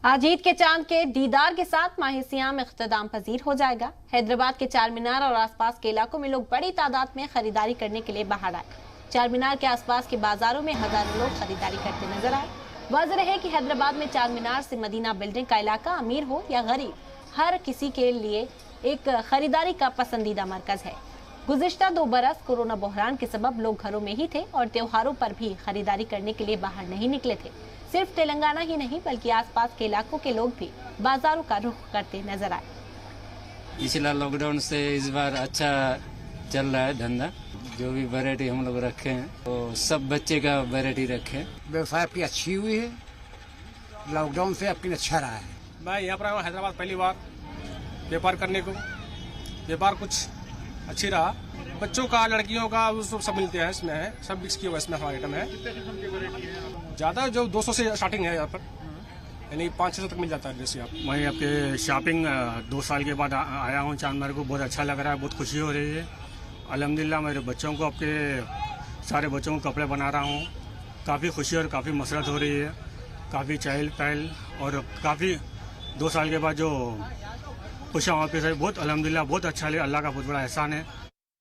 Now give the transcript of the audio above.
आज ईद के चांद के दीदार के साथ माह सियाम इख्तिताम पजीर हो जाएगा। हैदराबाद के चार मीनार और आसपास के इलाकों में लोग बड़ी तादाद में खरीदारी करने के लिए बाहर आए। चार मीनार के आसपास के बाजारों में हजारों लोग खरीदारी करते नजर आए। वाज़ेह है कि हैदराबाद में चार मीनार से मदीना बिल्डिंग का इलाका अमीर हो या गरीब, हर किसी के लिए एक खरीदारी का पसंदीदा मरकज है। गुज़िश्ता 2 बरस कोरोना बहरान के सबब लोग घरों में ही थे और त्योहारों पर भी खरीदारी करने के लिए बाहर नहीं निकले थे। सिर्फ तेलंगाना ही नहीं बल्कि आसपास के इलाकों के लोग भी बाजारों का रुख करते नजर आए। पिछला लॉकडाउन से इस बार अच्छा चल रहा है धंधा। जो भी वैरायटी हम लोग रखे हैं तो सब बच्चे का वैरायटी रखे हैं। व्यवसाय आपकी अच्छी हुई है, लॉकडाउन से आपकी अच्छा रहा है। मैं यहाँ पर आया हैदराबाद पहली बार व्यापार करने को। व्यापार कुछ अच्छी रहा, बच्चों का लड़कियों का सब मिलते हैं, इसमें है सब मिक्स किया हुआ इसमें हमारा आइटम है। ज़्यादा जो 200 से स्टार्टिंग है यहाँ पर, यानी 500 तक मिल जाता है ड्रेस यहाँ। मैं आपके शॉपिंग 2 साल के बाद आया हूँ चांदमारी को। बहुत अच्छा लग रहा है, बहुत खुशी हो रही है। अल्हम्दुलिल्लाह मेरे बच्चों को, आपके सारे बच्चों को कपड़े बना रहा हूँ। काफ़ी खुशी और काफ़ी मसरत हो रही है, काफ़ी चहल पहल और काफ़ी 2 साल के बाद जो खुशियाँ वापस आई। बहुत अल्हम्दुलिल्लाह बहुत अच्छा लगा, अल्लाह का बहुत बड़ा एहसान है।